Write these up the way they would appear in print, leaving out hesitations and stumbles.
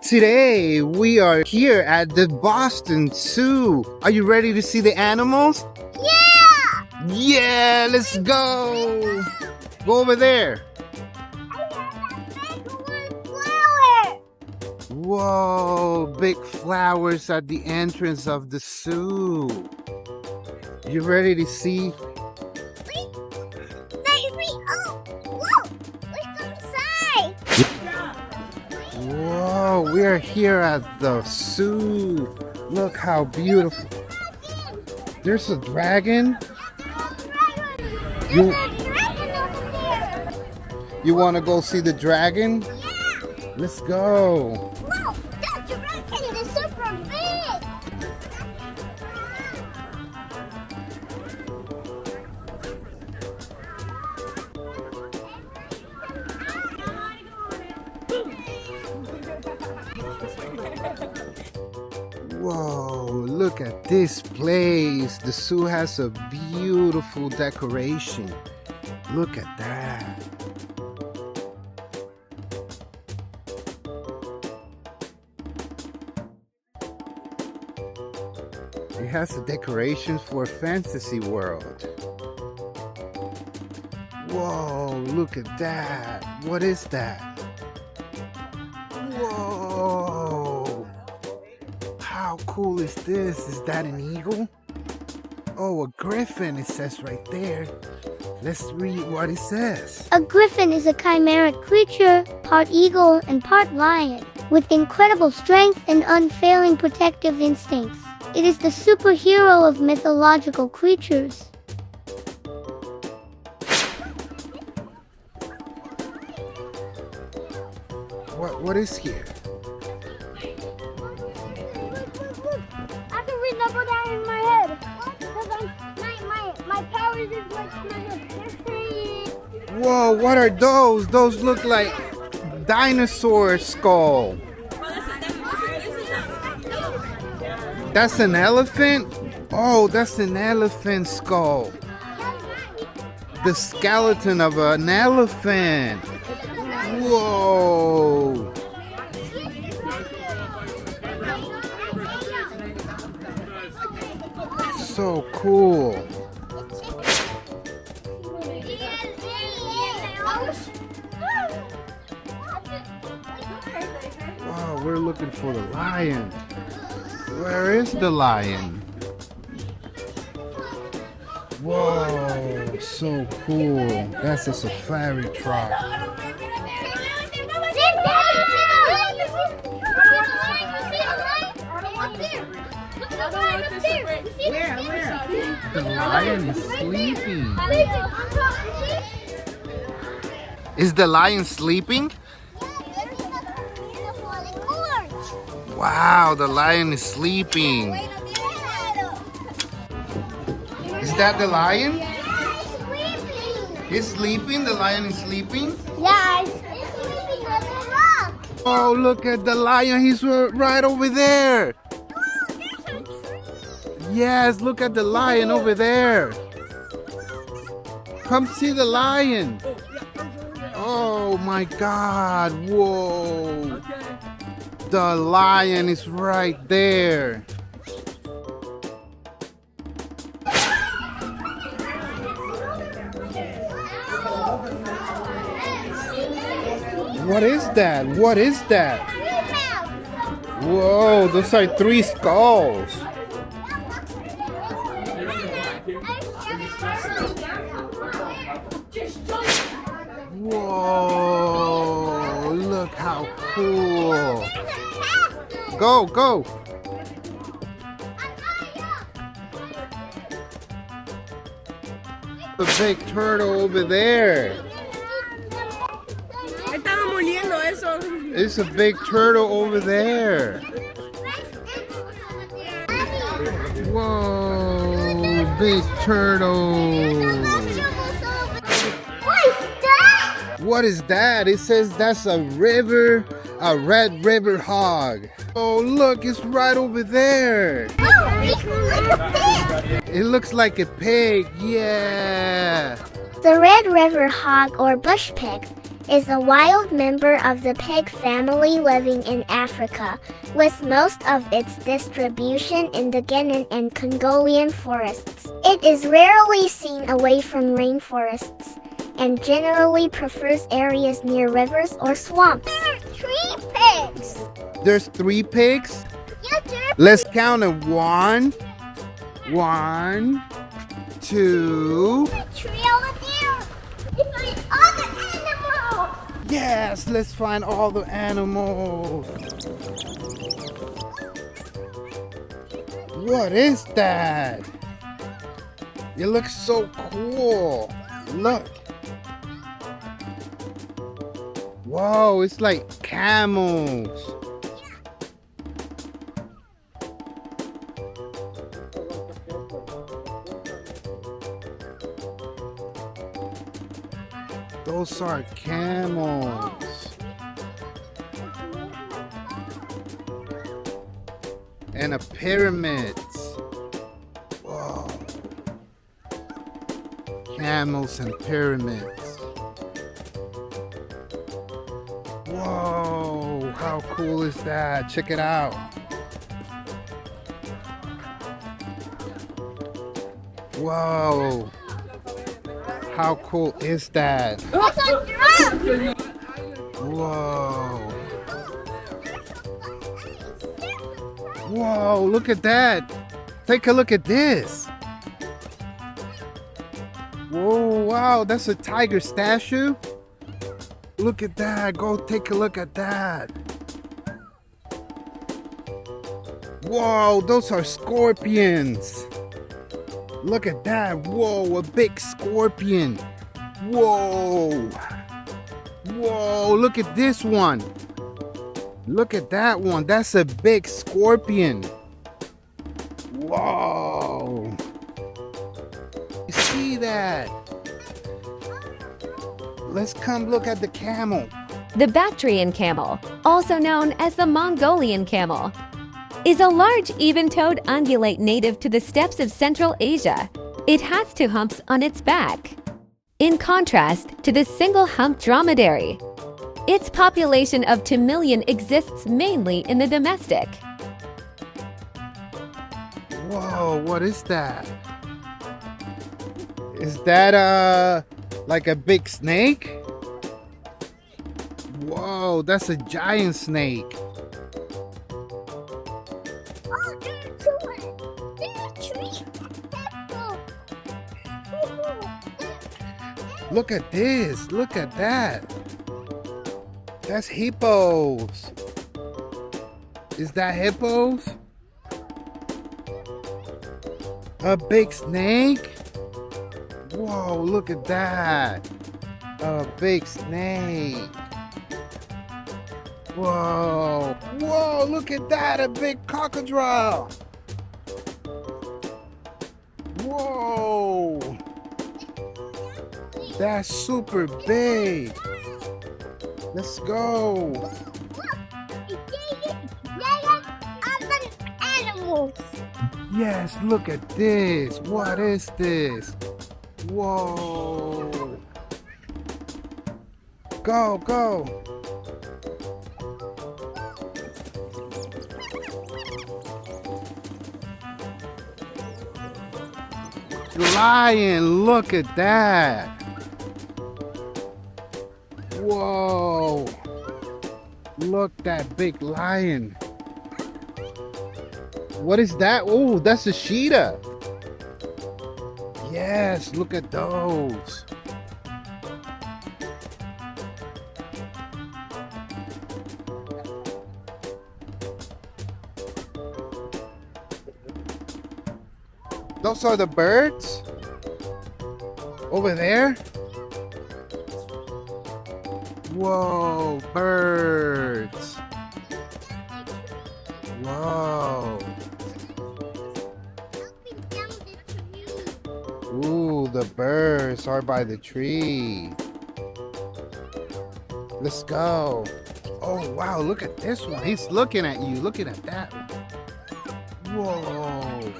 Today we are here at the Boston Zoo. Are you ready to see the animals? Yeah! Yeah, let's go. Go over there. Whoa, big flowers at the entrance of the zoo. You ready to see? Whoa, we are here at the zoo. Look how beautiful. There's a dragon. You want to go see the dragon? Yeah. Let's go. Whoa, that dragon is super big. Whoa, look at this place. The zoo has a beautiful decoration. Look at that. It has the decorations for a fantasy world. Whoa, look at that. What is that? Whoa. How cool is this? Is that an eagle? Oh, a griffin, it says right there. Let's read what it says. A griffin is a chimeric creature, part eagle and part lion, with incredible strength and unfailing protective instincts. It is the superhero of mythological creatures. What is here? I can remember that in my head. Because my powers is like my head. Whoa, what are those? Those look like dinosaur skull. That's an elephant? Oh, that's an elephant skull. The skeleton of an elephant. Whoa. So cool. Wow, we're looking for the lion. Where is the lion? Whoa, so cool. That's a safari truck. The lion is sleeping. Is the lion sleeping? Wow, the lion is sleeping. Is that the lion? He's sleeping? The lion is sleeping? Yes. Oh, look at the lion. He's right over there. Yes, look at the lion over there. Come see the lion. Oh my God. Whoa. The lion is right there. What is that? What is that? Whoa, those are 3 skulls. Whoa, look how cool. Go, go. The big turtle over there. It's a big turtle over there. Whoa, big turtle. What is that? It says that's a river, a red river hog. Oh, look, it's right over there. Oh, it looks like a pig. It looks like a pig, yeah. The red river hog or bush pig is a wild member of the pig family living in Africa, with most of its distribution in the Ghanaian and Congolian forests. It is rarely seen away from rainforests, and generally prefers areas near rivers or swamps. There are 3 pigs! There's 3 pigs? Yes, there are. Let's count it. 1, 2. Trail of deer! We find other animals! Yes, let's find all the animals. What is that? It looks so cool. Look. Whoa, it's like camels. Those are camels. And a pyramids. Whoa. Camels and pyramids. Whoa, how cool is that? Check it out. Whoa. How cool is that? That's a drum! Whoa. Whoa, look at that. Take a look at this. Whoa, wow, that's a tiger statue. Look at that. Go take a look at that. Whoa, those are scorpions. Look at that. Whoa, a big scorpion. Whoa. Whoa, look at this one. Look at that one. That's a big scorpion. Whoa. You see that? Let's come look at the camel. The Bactrian camel, also known as the Mongolian camel, is a large, even-toed ungulate native to the steppes of Central Asia. It has 2 humps on its back. In contrast to the single-humped dromedary, its population of 2 million exists mainly in the domestic. Whoa, what is that? Is that like a big snake? Whoa, that's a giant snake. Oh, there are 2. There are 3. Look at this. Look at that. That's hippos. Is that hippos? A big snake? Whoa, look at that. A big snake. Whoa. Whoa, look at that. A big crocodile. Whoa. That's super big. Let's go. Other animals. Yes, look at this. What is this? Whoa. Go, go. Lion, look at that. Whoa. Look, that big lion. What is that? Oh, that's a cheetah. Yes, look at those. Those are the birds over there. Whoa, birds. Whoa. Ooh, the birds are by the tree. Let's go. Oh, wow, look at this one. He's looking at you. Looking at that one. Whoa.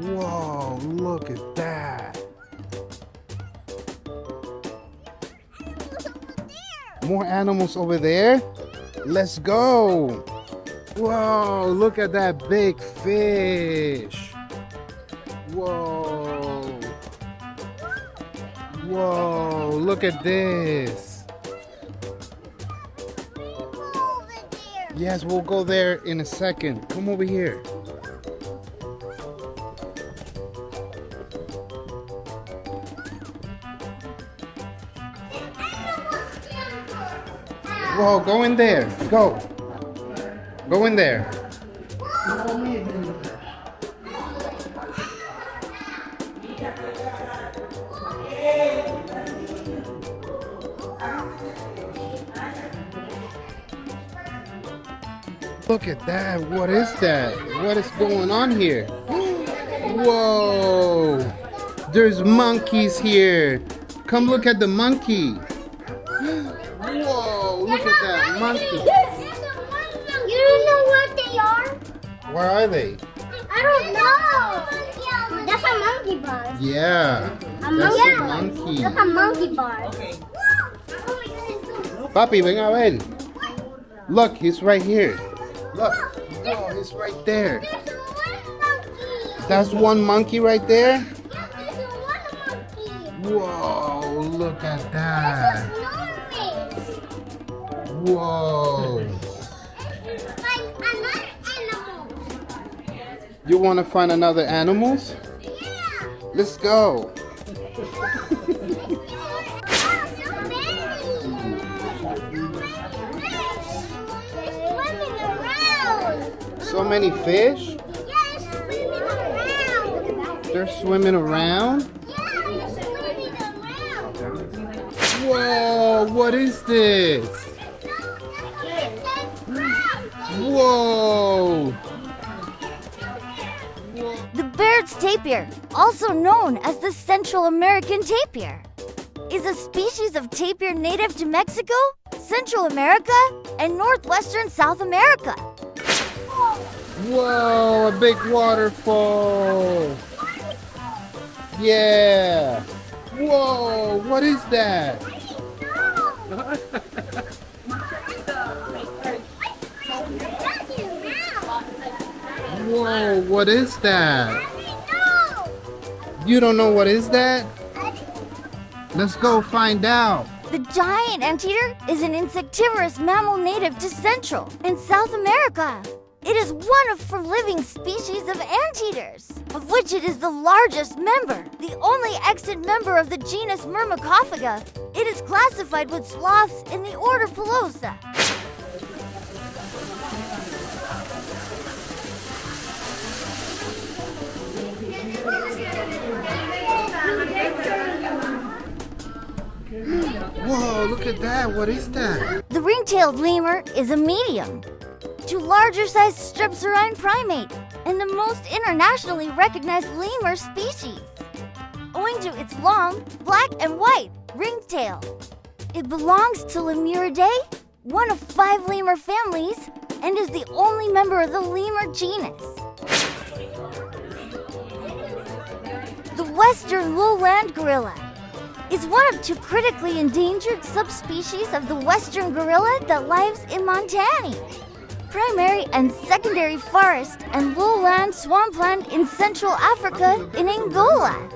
Whoa, look at that. More animals over there. Let's go. Whoa, look at that big fish. Whoa. Whoa, look at this. Yes, we'll go there in a second. Come over here. Whoa, go in there. Go. Go in there. Look at that. What is that? What is going on here? Whoa. There's monkeys here. Come look at the monkey. Whoa, look at that monkey. You don't know what they are? Where are they? I don't know. That's a monkey bar. Yeah. That's a monkey. That's a monkey bar. Papi, ven a ver. Look, he's right here. Look. Oh, he's right there. There's one monkey. That's one monkey right there? Yeah, there's one monkey. Whoa, look at that. That's enormous. Whoa. Like another animal. You want to find another animals? Yeah. Let's go. So many fish? Yes, swimming around. They're swimming around? Yeah, they're swimming around. Whoa, what is this? Whoa. The Baird's tapir, also known as the Central American tapir, is a species of tapir native to Mexico, Central America, and northwestern South America. Whoa, a big waterfall. Yeah. Whoa, what is that? Whoa, what is that? You don't know what is that? Let's go find out. The giant anteater is an insectivorous mammal native to Central and South America. It is one of 4 living species of anteaters, of which it is the largest member, the only extant member of the genus Myrmecophaga. It is classified with sloths in the order Pelosa. Whoa, look at that. What is that? The ring-tailed lemur is a medium to larger-sized strepsirrhine primate and the most internationally recognized lemur species, owing to its long, black and white ringtail. It belongs to Lemuridae, one of 5 lemur families, and is the only member of the lemur genus. The western lowland gorilla is one of 2 critically endangered subspecies of the western gorilla that lives in Montana, primary and secondary forest and lowland swampland in Central Africa in Angola.